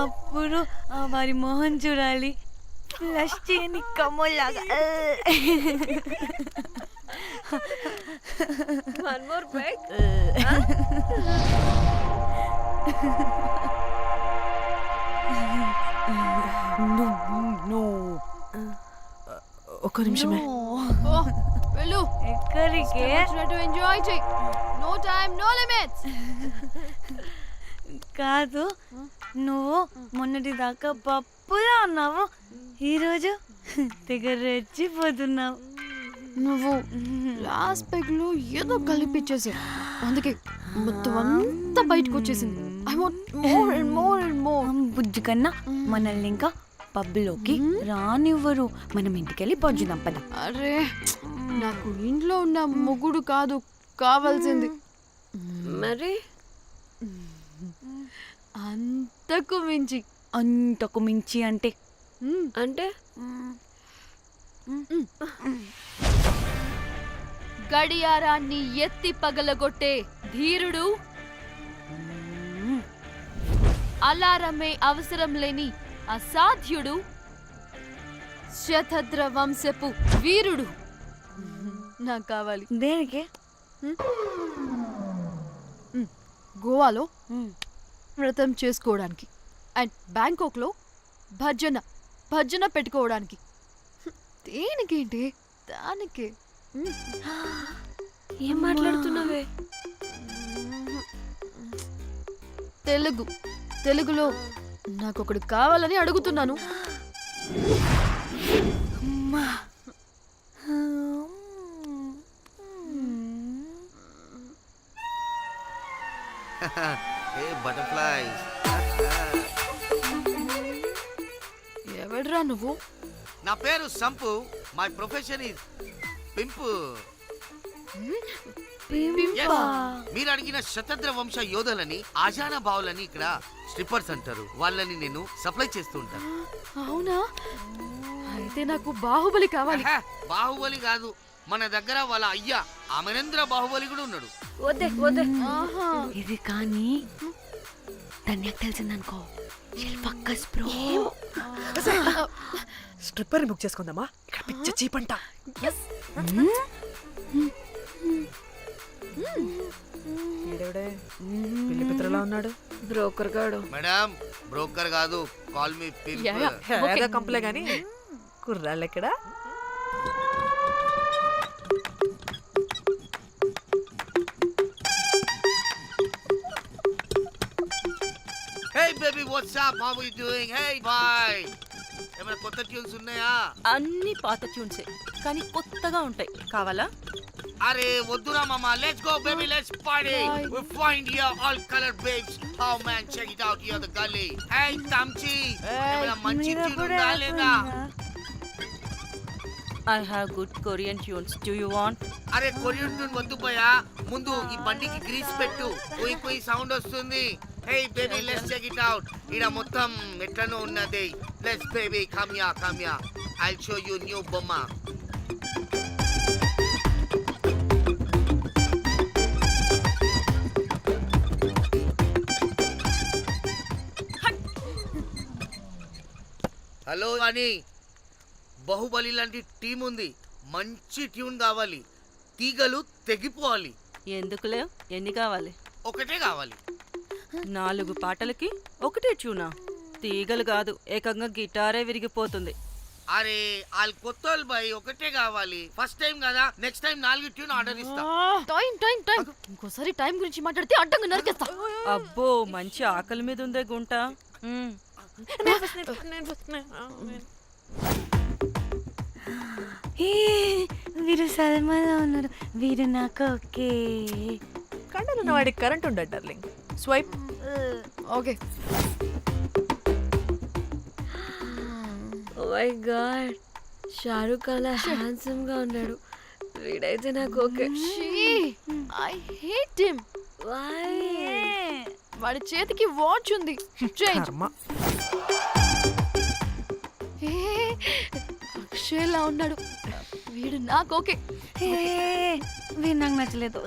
అప్పుడు వారి మొహం చూడాలి, ఫ్లష్ చేయని కమ్మలాగా. One more break. ఒక్క నిమిషమే. వెళ్ళు. ఎక్కడికే? ఎంజాయ్ చెయ్యి. No time no limits. కాదు, నువ్వు మొన్నటి దాకా పప్పులా ఉన్నావు, ఈరోజు తెగ రెచ్చిపోతున్నావు. నువ్వు లాస్ట్ పెగ్ లో ఏదో కలిపిచ్చేసా, అందుకే మొత్తం అంతా బయటకు వచ్చేసింది. I want more and more and more. బుజ్జి కన్నా మనల్ని ఇంకా పబ్లోకి రానివ్వరు. మనం ఇంటికెళ్ళి పొంచుదాం పద. అరే, నాకు ఇంట్లో ఉన్న మొగుడు కాదు కావాల్సింది, మరి అంతకు మించి. అంతకు మించి అంటే అంటే గడియారాన్ని ఎత్తి పగలగొట్టే ధీరుడు, అలారమే అవసరం లేని అసాధ్యుడు, శతద్ర వంశపు వీరుడు నాకు కావాలి. దేనికి? గోవాలో వ్రతం చేసుకోవడానికి అండ్ బ్యాంకాక్లో భజన పెట్టుకోవడానికి. దేనికేంటి? దానికే. ఏం మాట్లాడుతున్నావే? తెలుగులో నాకొకడు కావాలని అడుగుతున్నాను. Hey butterflies. ఎవడ్రా నువ్వు? నా పేరు Sampu. My profession is pimp. మీరు అడిగిన శతద్ర వంశ యోధులని, ఆజానా బావులని ఇక్కడ స్ట్రిప్పర్స్ అంటారు. వాళ్ళని నేను సప్లై చేస్తూ ఉంటాను. అవునా? అయితే నాకు బాహుబలి కావాలి. బాహుబలి కాదు, మన దగ్గర వాళ్ళ అయ్యా అమరేంద్ర బాహుబలి కూడా ఉన్నాడు. వద్దే వద్దే. ఇది కానీ ధన్యకు తెలిసిందనుకో, పక్కస్ బ్రో. స్ట్రిప్పర్ బుక్ చేసుకుందామా? ఇక్కడ పిచ్చ చీపంట. పిల్లి పిత్రలా ఉన్నాడు. బ్రోకర్ గాడు. మేడం, బ్రోకర్ కాదు, కాల్ మీ పింప్. కంపలే గాని కుర్రాళ్ళు ఎక్కడ? Hey baby, what's up? How are you doing? Hey bye. ఏమైనా కొత్త ట్యూన్స్ ఉన్నాయా? అన్ని పాత ట్యూన్సే, కానీ కొత్తగా ఉంటాయి. కావాలా? అరే వద్దురా మామా. Let's go baby, let's party. We find here all color babes. Oh man, check it out here the gully. Hey Tamchi, ఏమైనా మంచి ట్యూన్ ఉందా లేదా? I have good Korean tunes. Do you want? అరే కొరియన్ ట్యూన్ వద్దు పోయా, ముందు ఈ బండికి గ్రీస్ పెట్టు. కొయి కొయి సౌండ్ వస్తుంది. Hey baby, let's check it out. ఇడ మొత్తం ఎట్లనో ఉన్నది. Let's baby, come here. I'll show you new bomma. Hello అని, బాహుబలి లాంటి టీం ఉంది. మంచి ట్యూన్ కావాలి. తీగలు తెగిపోవాలి. ఎందుకులే, ఎన్ని కావాలి? ఒకటే కావాలి. 4 పాటలకి ఒకటే ట్యూనా? తీగలు కాదు, ఏకంగా గిటారే విరిగిపోతుంది. అరే వాళ్ళు కొత్త వాళ్ళు బాయ్, ఒకటే కావాలి. ఫస్ట్ టైం కదా, నెక్స్ట్ టైం 4 ట్యూన్ ఆర్డర్ ఇస్తా. టైం ఇంకోసారి టైం గురించి మాట్లాడితే అడ్డంగా నరికేస్తా. అబ్బో, మంచి ఆకలి మీద ఉందే గుంట. వీరు సల్మాలో ఉన్నారు. వీరు నాకు ఓకే. కండలున్న వాడికి కరెంట్ ఉండడు darling. Swipe. Okay. Oh my god, Shahrukh అలా హ్యాండ్సమ్ గా ఉన్నాడు. వీడైతే నాకు okay. I hate him. Why? వాడి చేతికి వాచ్ ఉంది. అక్షయ్లా ఉన్నాడు. వీడు నాకు ఓకే. వీడు నాకు నచ్చలేదు.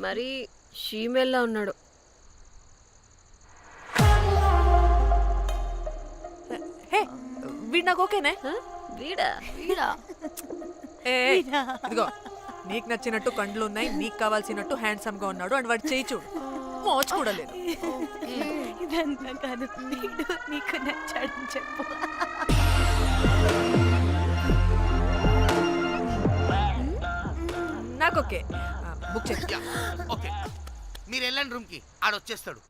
మరి షీమేల్లా ఉన్నాడు. హే వీడు నాకు ఓకేనే. హ? వీడా? వీడా? ఇదిగో నీకు నచ్చినట్టు కండ్లు ఉన్నాయి, నీకు కావాల్సినట్టు హ్యాండ్సమ్ గా ఉన్నాడు అండ్ వాడు చేయి చూడు మోచు కూడా లేదు. ఇదంతా కాదు, వీడు నీకు నచ్చాడని చెప్పు. నాకు ఓకే. బుక్ చేసి యా, ఓకే మీరు వెళ్ళండి రూమ్ కి, ఆడొచ్చేస్తాడు.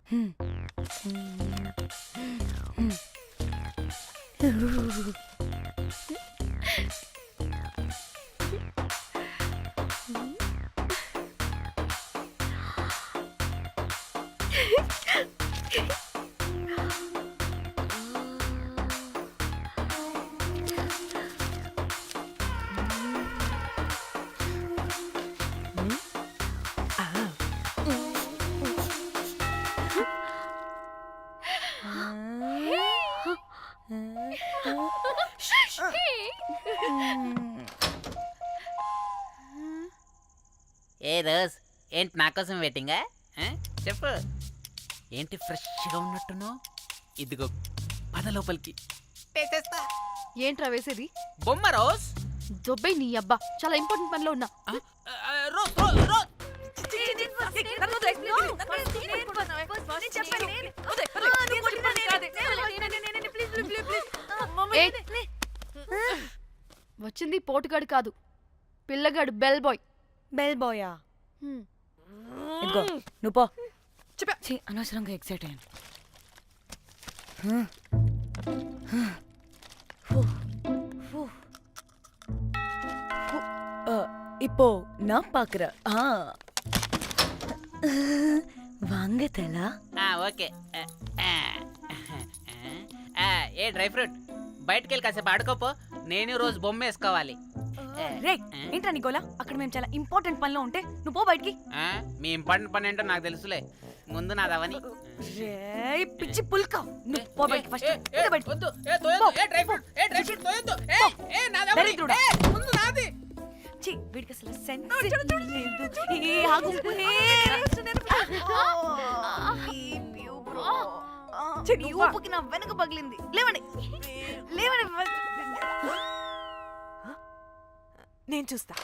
ఏ రోజ్, ఏంటి నా కోసం వెయిటింగా? చెప్పు, ఏంటి ఫ్రెష్గా ఉన్నట్టును? ఇదిగో పద లోపలికి వేసేస్తా. ఏంట్రా వేసేది? బొమ్మ రోజ్. దొబ్బై నీ అబ్బా, చాలా ఇంపార్టెంట్ పనిలో ఉన్నా. Rose rose rose. ఏయ్, వచ్చింది పోటుగాడు కాదు, పిల్లగాడు బెల్ బాయ్. బెల్ బాయా? ఇదిగో నువ్వు పో. చెప్పా. ఛీ, అనవసరంగా ఎక్సైట్ అయ్యాను. இப்போ நான் பாக்குறேன். வாங்க தலா. ఓకే. ఏ డ్రై ఫ్రూట్, బయటకు వెళ్ళి కాసేపు ఆడుకోపో. నేను రోజు బొమ్మ వేసుకోవాలి. రే ఏంట్రా నీ గోలా? అక్కడ మేము చాలా ఇంపార్టెంట్ పనిలో ఉంటే నువ్వు పో బయటికి. మీ ఇంపార్టెంట్ పని ఏంటో నాకు తెలుసులే, ముందు నాదవని. రే పిచ్చి పుల్క, నువ్వు పో బయటికి ఫస్ట్. బయటికి వద్దు, డ్రై ఫ్రూట్ తోయొద్దు. దరిద్రుడా. ముందు నాది. ఛీ, వీడికి అసలు సెన్స్ లేదు. ఏ ఆగు. ఈ ఊపుకి నా వెనక పగిలింది. లేవండి లేవండి. నేను చూస్తా.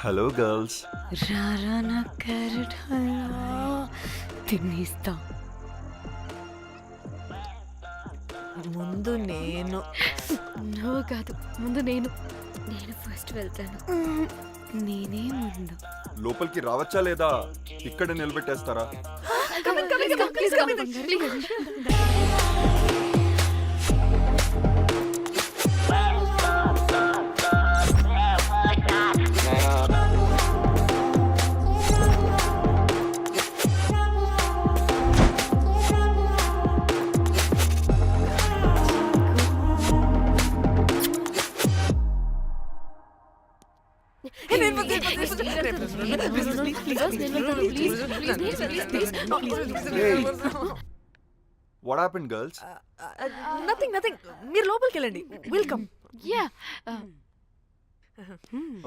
Hello girls. రారా నా క్యారెట్ హల్వా తినేస్తా. ముందు నేను. నువ్వు కాదు, ముందు నేను. నేను ఫస్ట్ వెళ్తాను. నేనే ముందు. లోపలికి రావచ్చా లేదా ఇక్కడ నిలబెట్టేస్తారా? What happened girls? Nothing nothing, మీరు లోపలికి వెళ్ళండి. వెల్కమ్. Yeah,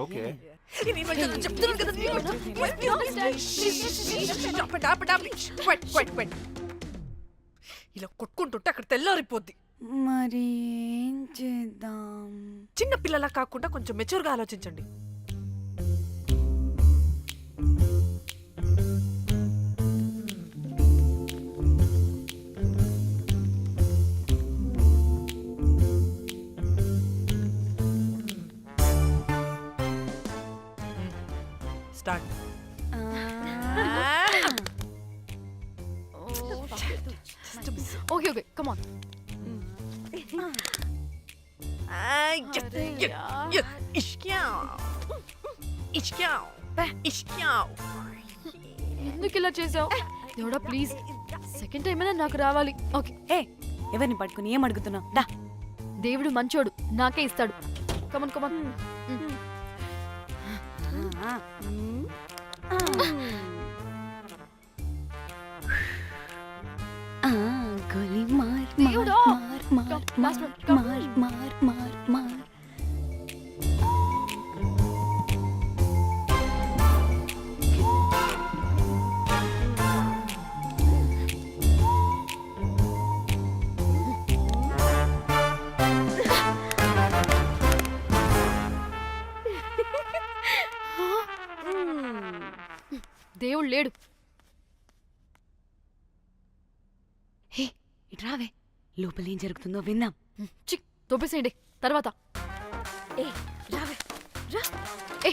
okay. ఇలా కొట్టుకుంటుంటే అక్కడ తెల్లారిపోద్ది. మరి ఏం చేద్దాం? చిన్న పిల్లలా కాకుండా కొంచెం మెచ్యూర్గా ఆలోచించండి. Start. Okay okay, come on. ఎందుకు ఇలా చేసావు? దేవుడా ప్లీజ్, సెకండ్ టైం అయినా నాకు రావాలి. ఓకే. ఏ ఎవరిని పట్టుకుని ఏం అడుగుతున్నావు? డా. దేవుడు మంచోడు, నాకే ఇస్తాడు. Come on come on. Last one. Come. మార్ దేవుడు లేడు. హే ఇట్రావే, లోపల ఏం జరుగుతుందో విందాం. చిక్ తోపేసేయండి తర్వాత. ఏ రావే రా. ఏ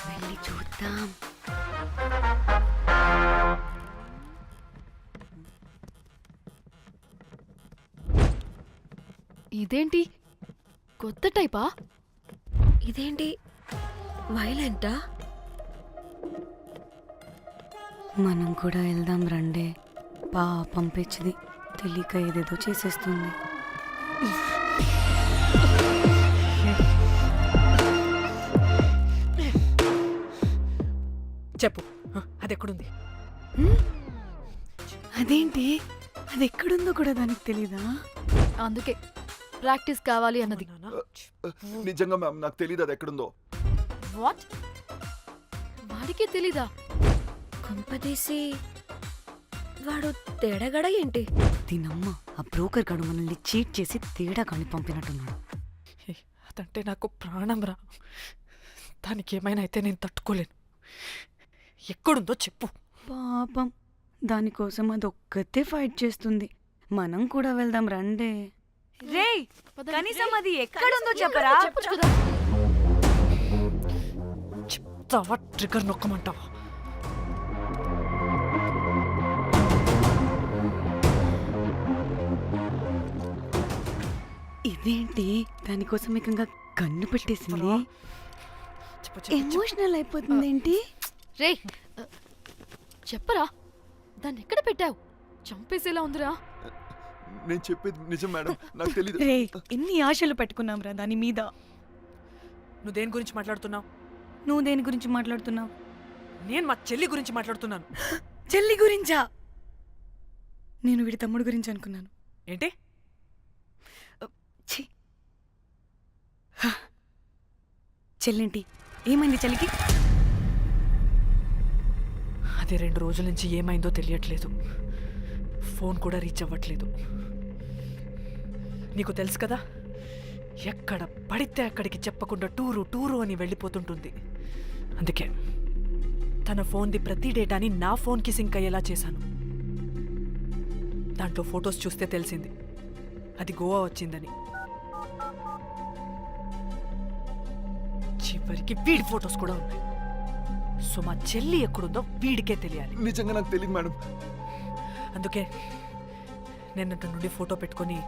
వెళ్ళి చూద్దాం. ఇదేంటి కొత్త టైపా? ఇదేంటి వైలెంటా? మనం కూడా వెళ్దాం రండే. పాపం పిచ్చిది, తెలియక ఏదేదో చేసేస్తుంది. చెప్పు, అది ఎక్కడుంది? అదేంటి, అది ఎక్కడుందో కూడా దానికి తెలీదా? అందుకే ప్రాక్టీస్ కావాలి అన్నది. నిజంగా మ్యామ్ నాకు తెలియదు అది ఎక్కడుందో. వాట్? వాడికి తెలీదా? కొంపదీసి వాడు తేడగడ ఏంటి? దీనమ్మ, ఆ బ్రోకర్ గాడు మనల్ని చీట్ చేసి తేడా కాని పంపినట్టున్నాడు. అదంటే నాకు ప్రాణం రా. దానికి ఏమైనా అయితే నేను తట్టుకోలేను. ఎక్కడుందో చెప్పు. పాపం, దానికోసం అది ఒక్కతే ఫైట్ చేస్తుంది. మనం కూడా వెళ్దాం రండే. రేయ్, కనీసం అది ఎక్కడుందో చెప్పరా? చెప్పొచ్చు కదా. చెప్తావా? ట్రిగర్ నొక్కమంటావా? ఇదేంటి, దానికోసం ఏకంగా కన్ను పెట్టేసింది. చెప్పు, చెప్పు, చెప్పు. ఎమోషనల్ అయిపోతుంది ఏంటి? రే చెప్పరా, దాన్ని ఎక్కడ పెట్టావు? చంపేసేలా ఉందిరా. నేను చెప్పేది నిజం మేడం, నాకు తెలీదు. రే, ఎన్ని ఆశలు పెట్టుకున్నాం రా దాని మీద. నువ్వు దేని గురించి మాట్లాడుతున్నావు? నువ్వు దేని గురించి మాట్లాడుతున్నావు? నేను మా చెల్లి గురించి మాట్లాడుతున్నాను. చెల్లి గురించా? నేను వీడి తమ్ముడు గురించి అనుకున్నాను. ఏంటి? ఛీ. హ. చెల్లేంటి, ఏమైంది చెల్లికి? అది 2 రోజుల నుంచి ఏమైందో తెలియట్లేదు. ఫోన్ కూడా రీచ్ అవ్వట్లేదు. నీకు తెలుసు కదా, ఎక్కడ పడితే అక్కడికి చెప్పకుండా టూరు అని వెళ్ళిపోతుంటుంది. అందుకే తన ఫోన్ది ప్రతి డేటాని నా ఫోన్కి సింక్ అయ్యేలా చేశాను. దాంట్లో ఫొటోస్ చూస్తే తెలిసింది అది గోవా వచ్చిందని. చివరికి వీడి ఫొటోస్ కూడా ఉన్నాయి. సో మా చెల్లి ఎక్కడుందో వీడికే తెలియాలి. నిజంగా నాకు తెలియదు మేడం. అందుకే నేను అతని నుండి ఫోటో పెట్టుకొని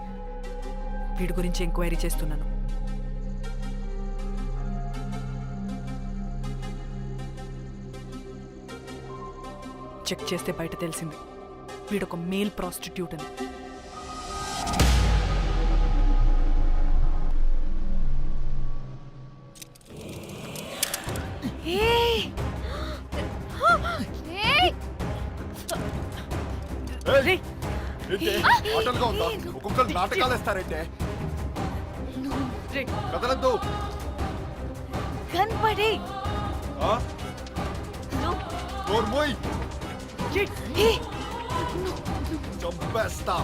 వీడి గురించి ఎంక్వైరీ చేస్తున్నాను. చెక్ చేస్తే బయట తెలిసింది వీడొక మేల్ ప్రాస్టిట్యూట్ అని. ఏంటి? ఆటలుగా ఉందా? ఒక్కొక్కరు నాటకాలు వేస్తారంటే కదలద్దు. కనపడే నోర్మోయ్, చంపేస్తా.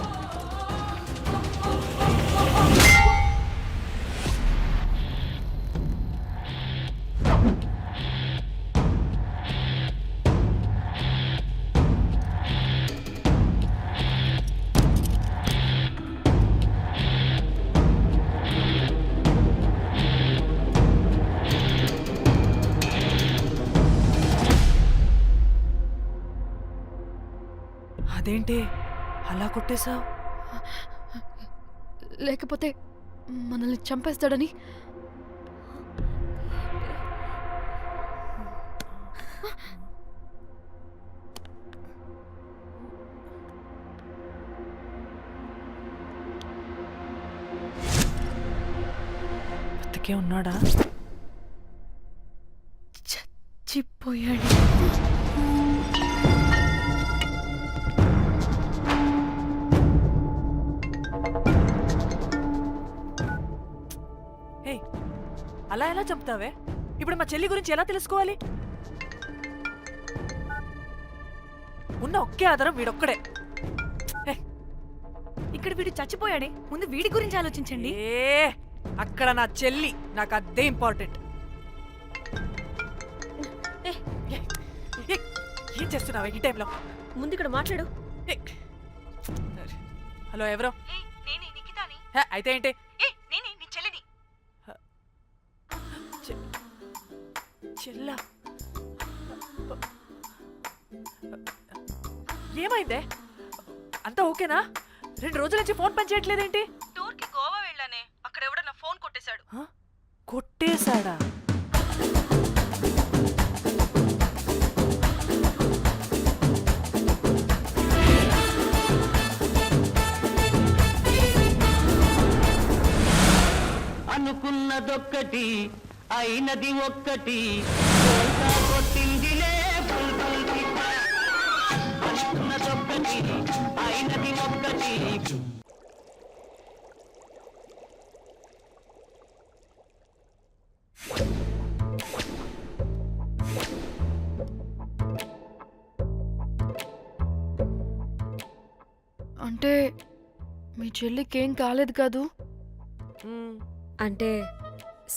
అదేంటి అలా కొట్టేశావు? లేకపోతే మనల్ని చంపేస్తాడని. బతికే ఉన్నాడా? చచ్చిపోయాడు. అలా ఎలా చెప్తావే? ఇప్పుడు మా చెల్లి గురించి ఎలా తెలుసుకోవాలి? ఉన్న ఒకే ఆధారం వీడొక్కడే. ఏ, ఇక్కడ వీడు చచ్చిపోయాడే, ముందు వీడి గురించి ఆలోచించండి. అక్కడ నా చెల్లి, నాకు అదే ఇంపార్టెంట్. ఏ, ఏం చేస్తున్నావే ఈ టైంలో? ముందు ఇక్కడ మాట్లాడు. హలో, ఎవరో? అయితే ఏంటి? చెల్లా, ఏమైందే? అంతా ఓకేనా? 2 రోజుల నుంచి ఫోన్ పని చేయట్లేదేంటి? టూర్కి గోవా వెళ్ళానే, అక్కడ ఎవడో నా ఫోన్ కొట్టేశాడు. కొట్టేశాడా? అనుకున్నదొక్కటి అయినది ఒక్కటి కొట్టిందిలే అనుకున్నదొక్కటి అయినది ఒక్కటి. అంటే మీ చెల్లికి ఏం కాలేదు కాదు? అంటే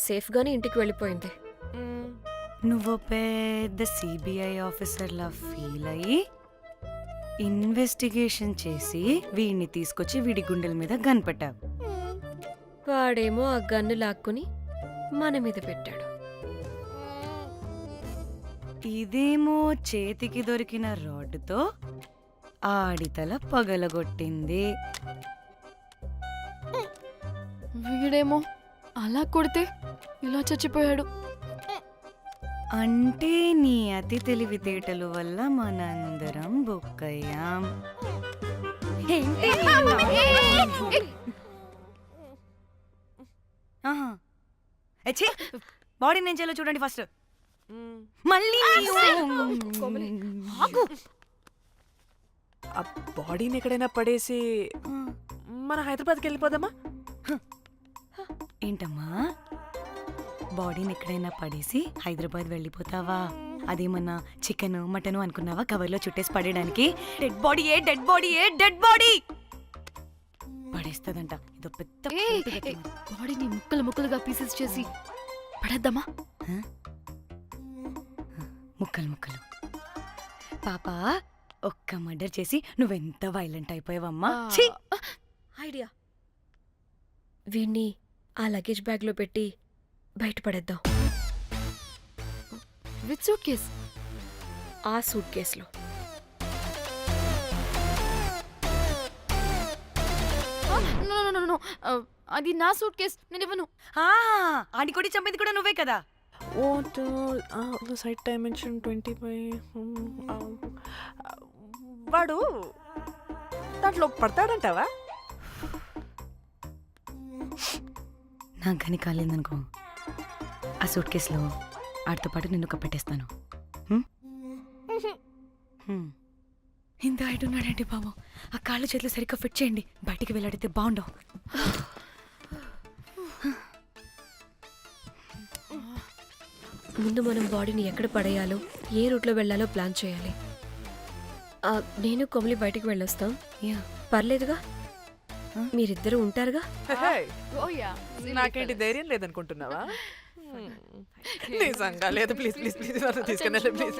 సేఫ్గానే ఇంటికి వెళ్ళిపోయింది. నువ్వు పెద్ద సిబిఐ ఆఫీసర్లా ఫీల్ అయ్యి ఇన్వెస్టిగేషన్ చేసి వీడిని తీసుకొచ్చి వీడి గుండెల మీద గన్ పెట్టావు. వాడేమో ఆ గన్ను లాక్కుని మన మీద పెట్టాడు. ఇదేమో చేతికి దొరికిన రాడ్డుతో ఆడితల పగలగొట్టింది. వీడేమో అలా కొడితే ఇలా చచ్చిపోయాడు. అంటే నీ అతి తెలివితేటలు వల్ల మనందరం బొక్కయ్యాం. ఏంటి బాడీ నేను చేయాలో చూడండి ఫస్ట్. మళ్ళీ ఆ బాడీని ఎక్కడైనా పడేసి మన హైదరాబాద్కి వెళ్ళిపోదామా? ఏంటమ్మా, బాడీని ఎక్కడైనా పడేసి హైదరాబాద్ వెళ్ళిపోతావా? అదేమన్నా చికెన్ మటన్ అనుకున్నావా కవర్లో చుట్టేసి పడేయడానికి? డెడ్ బాడీ ఏ డెడ్ బాడీ ఏ డెడ్ బాడీ పడేస్తుందంట. ఇదో పెద్ద బాడీని ముక్కలు ముక్కలుగా పీసెస్ చేసి పడేద్దామా? ముక్కలు ముక్కలు. పాప, ఒక్క మర్డర్ చేసి నువ్వెంత వైలెంట్ అయిపోయావమ్మా. ఛీ! ఐడియా, వీణ్ణి ఆ లగేజ్ బ్యాగ్లో పెట్టి బయటపడేద్దాం. With suitcase? ఆ సూట్ కేసులో. అది నా సూట్ కేస్, నేను ఇవ్వను. ఆడి కొడి చంపేది కూడా నువ్వే కదా. Site dimension 25. వాడు దాంట్లో పడతాడంటావా? నాకు కానీ కాలేదనుకో, ఆ సూట్ కేసులో ఆడితో పాటు నిన్ను కప్పెట్టేస్తాను. ఇంత హైట్ ఉన్నాడంటే బాబు, ఆ కాళ్ళు చేతులు సరిగ్గా ఫిట్ చేయండి, బయటికి వెళ్ళాడితే బాగుండవు. ముందు మనం బాడీని ఎక్కడ పడేయాలో, ఏ రూట్లో వెళ్ళాలో ప్లాన్ చేయాలి. నేను కొమలి బయటికి వెళ్ళొస్తాం. పర్లేదుగా, మీరిద్దరూ ఉంటారుగా. నాకేంటి ధైర్యం లేదనుకుంటున్నావా? నిజంగా లేదు. ప్లీజ్ ప్లీజ్ ప్లీజ్ తీసుకెళ్ళండి ప్లీజ్.